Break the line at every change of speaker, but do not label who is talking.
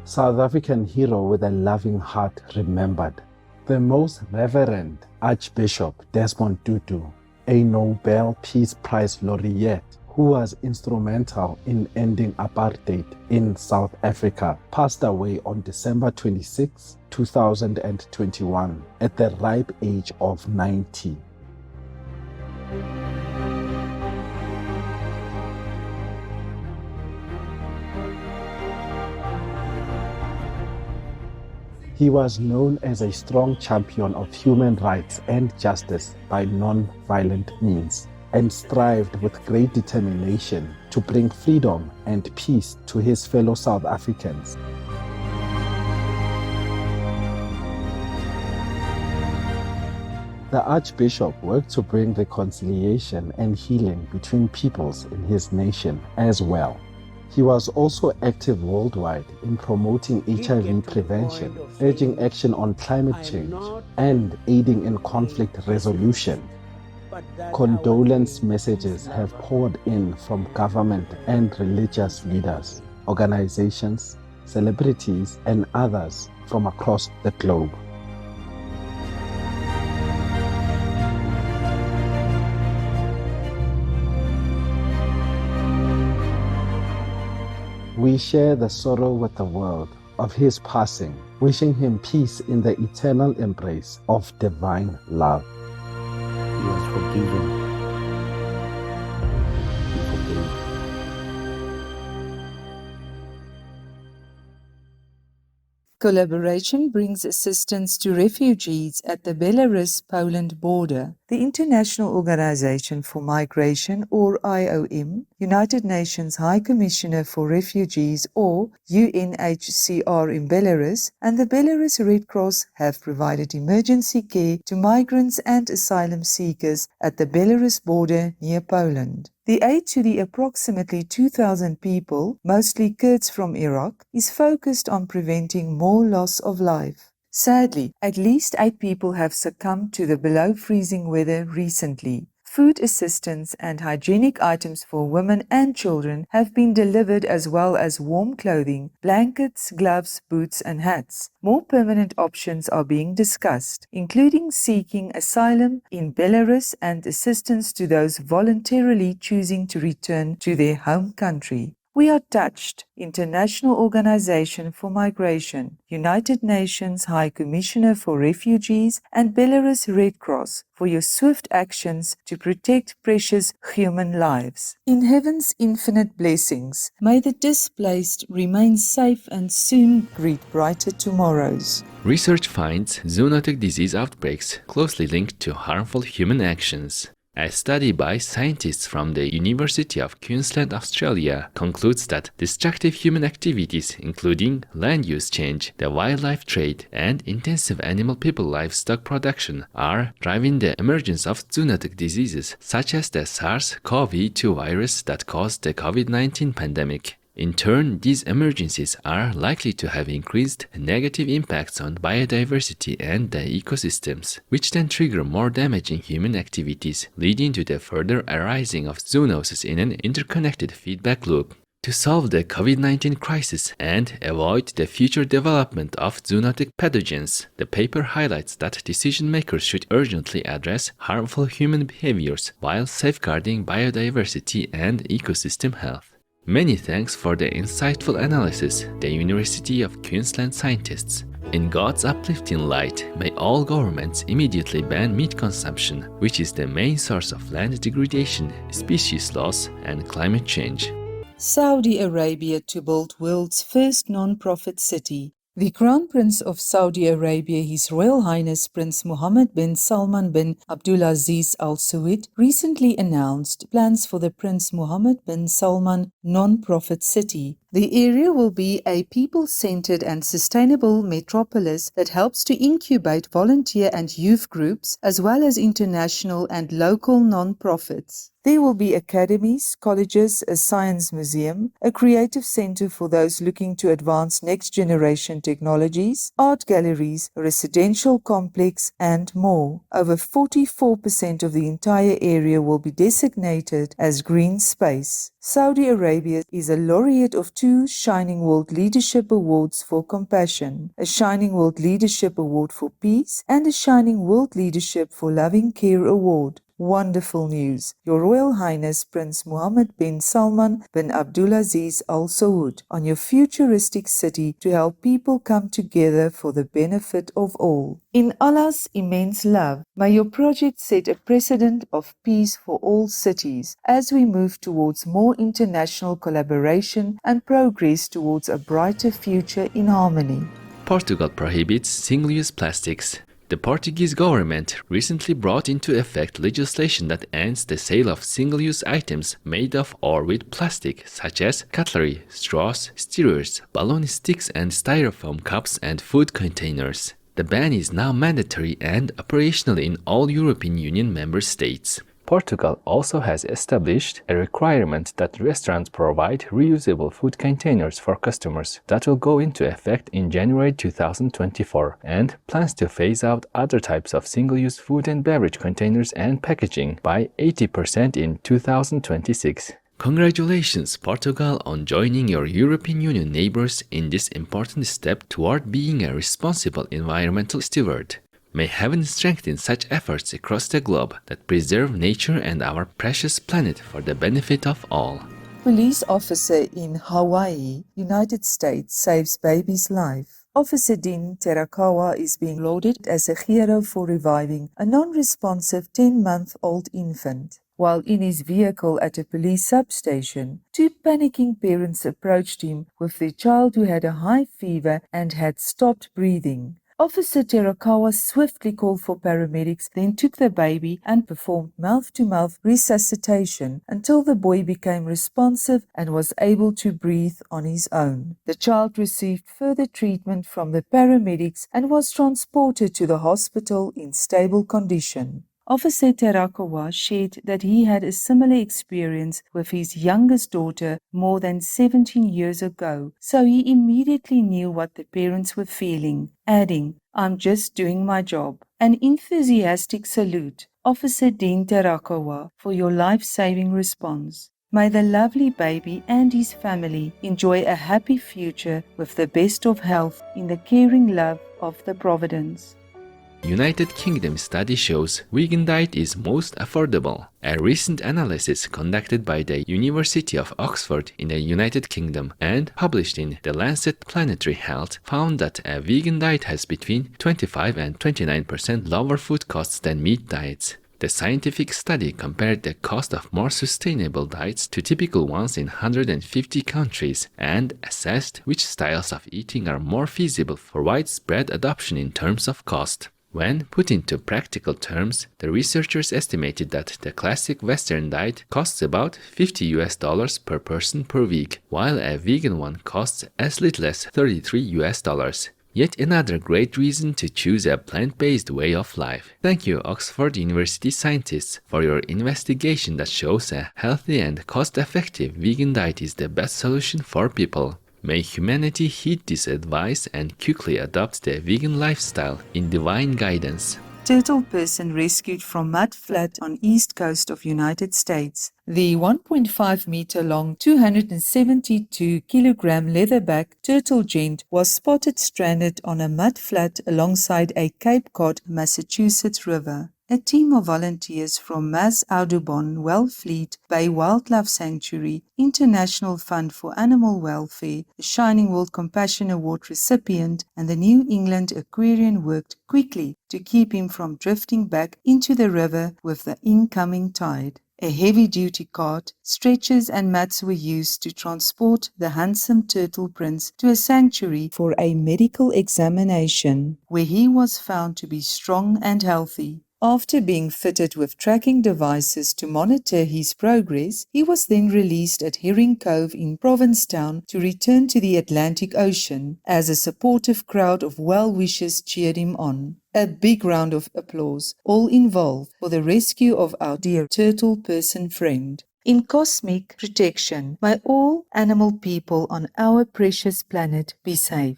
South African hero with a loving heart remembered. The Most Reverend Archbishop Desmond Tutu, a Nobel Peace Prize laureate who was instrumental in ending apartheid in South Africa, passed away on December 26, 2021, at the ripe age of 90. He was known as a strong champion of human rights and justice by non-violent means, and strived with great determination to bring freedom and peace to his fellow South Africans. The Archbishop worked to bring reconciliation and healing between peoples in his nation as well. He was also active worldwide in promoting HIV prevention, urging action on climate change, and aiding in conflict resolution. Condolence messages have poured in from government and religious leaders, organizations, celebrities, and others from across the globe. We share the sorrow with the world of his passing, wishing him peace in the eternal embrace of divine love.
He was forgiven. He forgave.
Collaboration brings assistance to refugees at the Belarus-Poland border. The International Organization for Migration, or IOM, United Nations High Commissioner for Refugees, or UNHCR in Belarus, and the Belarus Red Cross have provided emergency care to migrants and asylum seekers at the Belarus border near Poland. The aid to the approximately 2,000 people, mostly Kurds from Iraq, is focused on preventing more loss of life. Sadly, at least 8 people have succumbed to the below-freezing weather recently. Food assistance and hygienic items for women and children have been delivered, as well as warm clothing, blankets, gloves, boots, and hats. More permanent options are being discussed, including seeking asylum in Belarus and assistance to those voluntarily choosing to return to their home country. We are touched, International Organization for Migration, United Nations High Commissioner for Refugees, and Belarus Red Cross for your swift actions to protect precious human lives. In heaven's infinite blessings, may the displaced remain safe and soon greet brighter tomorrows.
Research finds zoonotic disease outbreaks closely linked to harmful human actions. A study by scientists from the University of Queensland, Australia, concludes that destructive human activities, including land use change, the wildlife trade, and intensive animal-people livestock production, are driving the emergence of zoonotic diseases, such as the SARS-CoV-2 virus that caused the COVID-19 pandemic. In turn, these emergencies are likely to have increased negative impacts on biodiversity and the ecosystems, which then trigger more damaging human activities, leading to the further arising of zoonosis in an interconnected feedback loop. To solve the COVID-19 crisis and avoid the future development of zoonotic pathogens, the paper highlights that decision-makers should urgently address harmful human behaviors while safeguarding biodiversity and ecosystem health. Many thanks for the insightful analysis, the University of Queensland scientists. In God's uplifting light, may all governments immediately ban meat consumption, which is the main source of land degradation, species loss, and climate change.
Saudi Arabia to build world's first non-profit city. The Crown Prince of Saudi Arabia, His Royal Highness Prince Mohammed bin Salman bin Abdulaziz Al Saud, recently announced plans for the Prince Mohammed bin Salman non-profit city. The area will be a people-centered and sustainable metropolis that helps to incubate volunteer and youth groups, as well as international and local non-profits. There will be academies, colleges, a science museum, a creative center for those looking to advance next-generation technologies, art galleries, a residential complex, and more. Over 44% of the entire area will be designated as green space. Saudi Arabia is a laureate of 2 Shining World Leadership Awards for Compassion, a Shining World Leadership Award for Peace, and a Shining World Leadership for Loving Care Award. Wonderful news! Your Royal Highness Prince Mohammed bin Salman bin Abdulaziz Al Saud on your futuristic city to help people come together for the benefit of all. In Allah's immense love, may your project set a precedent of peace for all cities as we move towards more international collaboration and progress towards a brighter future in harmony.
Portugal prohibits single-use plastics. The Portuguese government recently brought into effect legislation that ends the sale of single-use items made of or with plastic, such as cutlery, straws, stirrers, balloon sticks, and styrofoam cups and food containers. The ban is now mandatory and operational in all European Union member states. Portugal also has established a requirement that restaurants provide reusable food containers for customers that will go into effect in January 2024 and plans to phase out other types of single-use food and beverage containers and packaging by 80% in 2026. Congratulations, Portugal, on joining your European Union neighbors in this important step toward being a responsible environmental steward. May heaven strengthen such efforts across the globe that preserve nature and our precious planet for the benefit of all.
Police officer in Hawaii, United States, saves baby's life. Officer Dean Terakawa is being lauded as a hero for reviving a non-responsive 10-month-old infant. While in his vehicle at a police substation, 2 panicking parents approached him with their child who had a high fever and had stopped breathing. Officer Terakawa swiftly called for paramedics, then took the baby and performed mouth-to-mouth resuscitation until the boy became responsive and was able to breathe on his own. The child received further treatment from the paramedics and was transported to the hospital in stable condition. Officer Terakawa shared that he had a similar experience with his youngest daughter more than 17 years ago, so he immediately knew what the parents were feeling, adding, "I'm just doing my job." An enthusiastic salute, Officer Dean Terakawa, for your life-saving response. May the lovely baby and his family enjoy a happy future with the best of health in the caring love of the Providence.
United Kingdom study shows vegan diet is most affordable. A recent analysis conducted by the University of Oxford in the United Kingdom and published in The Lancet Planetary Health found that a vegan diet has between 25 and 29% lower food costs than meat diets. The scientific study compared the cost of more sustainable diets to typical ones in 150 countries and assessed which styles of eating are more feasible for widespread adoption in terms of cost. When put into practical terms, the researchers estimated that the classic Western diet costs about $50 per person per week, while a vegan one costs as little as $33. Yet another great reason to choose a plant-based way of life. Thank you, Oxford University scientists, for your investigation that shows a healthy and cost-effective vegan diet is the best solution for people. May humanity heed this advice and quickly adopt the vegan lifestyle in divine guidance.
Turtle person rescued from mudflat on east coast of United States. The 1.5 meter long, 272 kilogram leatherback turtle gent was spotted stranded on a mudflat alongside a Cape Cod, Massachusetts river. A team of volunteers from Mas Audubon Wellfleet Bay Wildlife Sanctuary, International Fund for Animal Welfare, a Shining World Compassion Award recipient, and the New England Aquarian worked quickly to keep him from drifting back into the river with the incoming tide. A heavy-duty cart, stretchers and mats were used to transport the handsome turtle prince to a sanctuary for a medical examination, where he was found to be strong and healthy. After being fitted with tracking devices to monitor his progress, he was then released at Herring Cove in Provincetown to return to the Atlantic Ocean as a supportive crowd of well-wishers cheered him on. A big round of applause, all involved, for the rescue of our dear turtle person friend. In cosmic protection, may all animal people on our precious planet be safe.